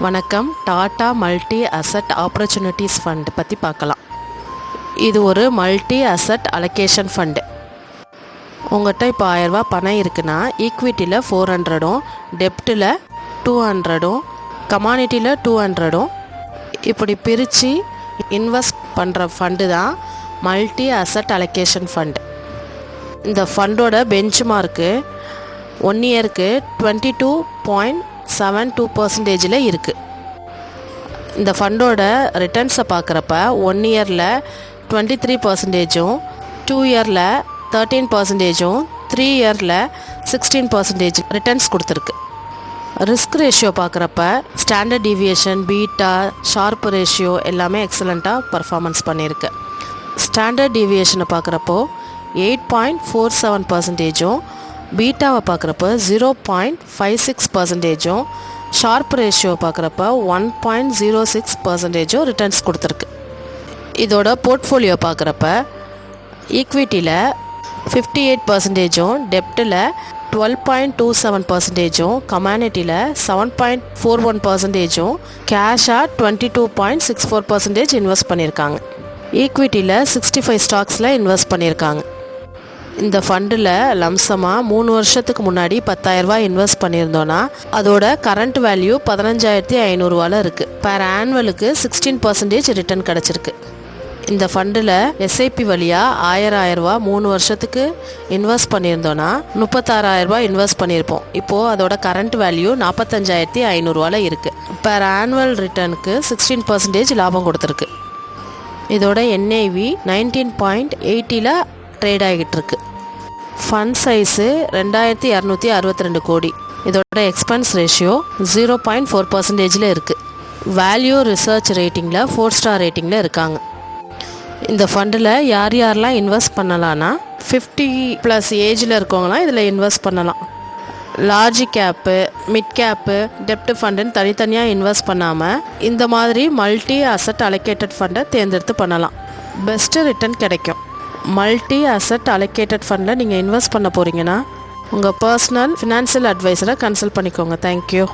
வணக்கம். Tata multi asset opportunities fund பற்றி பார்க்கலாம். இது ஒரு மல்டி அசட் அலோகேஷன் ஃபண்டு. உங்கள்கிட்ட இப்போ 1000 ரூபா பணம் இருக்குன்னா ஈக்விட்டியில் 400, டெப்ட்டில் 200, கமானிட்டியில் 200 இப்படி பிரித்து இன்வெஸ்ட் பண்ணுற ஃபண்டு தான் மல்டி அசட் அலோகேஷன் ஃபண்டு. இந்த ஃபண்டோட பெஞ்ச் மார்க்கு 1 இயருக்கு 22.72% இருக்குது. இந்த ஃபண்டோட ரிட்டர்ன்ஸை பார்க்குறப்ப 1 இயரில் 23%, 2 இயரில் 13%, 3 இயரில் 16% ரிட்டர்ன்ஸ் கொடுத்துருக்கு. ரிஸ்க் ரேஷியோ பார்க்குறப்ப standard deviation, beta, sharp ratio எல்லாமே எக்ஸலண்ட்டாக பர்ஃபார்மன்ஸ் பண்ணியிருக்கு. ஸ்டாண்டர்ட் டீவியேஷனை பார்க்குறப்போ 8.47%, பீட்டாவை பார்க்குறப்ப 0.56%, ஷார்ப் ரேஷியோ பார்க்குறப்ப 1.06% ரிட்டர்ன்ஸ் கொடுத்துருக்கு. இதோட போர்ட்ஃபோலியோ பார்க்குறப்ப ஈக்விட்டியில் 58%, டெப்ட்டில் 12.27%, கமானிட்டியில் 7.41%, கேஷாக 22.64% இன்வெஸ்ட் பண்ணியிருக்காங்க. ஈக்விட்டியில் 65 ஸ்டாக்ஸில் இன்வெஸ்ட் பண்ணியிருக்காங்க. இந்த ஃபண்டில் லம்சமாக 3 வருஷத்துக்கு முன்னாடி 10,000 ரூபா இன்வெஸ்ட் பண்ணியிருந்தோன்னா அதோட கரண்ட் வேல்யூ 15,500 இருக்குது. பெர் ஆனுவலுக்கு 16% ரிட்டர்ன் கிடச்சிருக்கு. இந்த ஃபண்டில் எஸ்ஐபி வழியாக 1000 ரூபா 3 வருஷத்துக்கு இன்வெஸ்ட் பண்ணியிருந்தோன்னா 36,000 ரூபா இன்வெஸ்ட் பண்ணியிருப்போம். இப்போது அதோட கரண்ட் வேல்யூ 45,500 இருக்குது. பெர் ஆனுவல் ரிட்டர்னுக்கு 16% லாபம் கொடுத்துருக்கு. இதோட NAV 19.80 ட்ரேட் ஆகிட்டு இருக்கு. ஃபண்ட் சைஸு 2262 கோடி. இதோட எக்ஸ்பென்ஸ் ரேஷியோ 0.4% இருக்குது. வேல்யூ ரிசர்ச் ரேட்டிங்கில் 4 ஸ்டார் ரேட்டிங்கில் இருக்காங்க. இந்த ஃபண்டில் யார் யாரெல்லாம் இன்வெஸ்ட் பண்ணலான்னா 50+ ஏஜில் இருக்கவங்களாம் இதில் இன்வெஸ்ட் பண்ணலாம். லார்ஜ் கேப்பு, மிட் கேப்பு, டெப்ட் ஃபண்டுன்னு தனித்தனியாக இன்வெஸ்ட் பண்ணாமல் இந்த மாதிரி மல்டி அசட் அலோகேட்டட் ஃபண்டை தேர்ந்தெடுத்து பண்ணலாம். பெஸ்ட்டு ரிட்டர்ன் கிடைக்கும். மல்டி அசட் அலோகேட்டட் ஃபண்டில் நீங்கள் இன்வெஸ்ட் பண்ண போகிறீங்கன்னா உங்கள் பர்சனல் ஃபினான்ஷியல் அட்வைஸரை கன்சல்ட் பண்ணிக்கோங்க. தேங்க்யூ.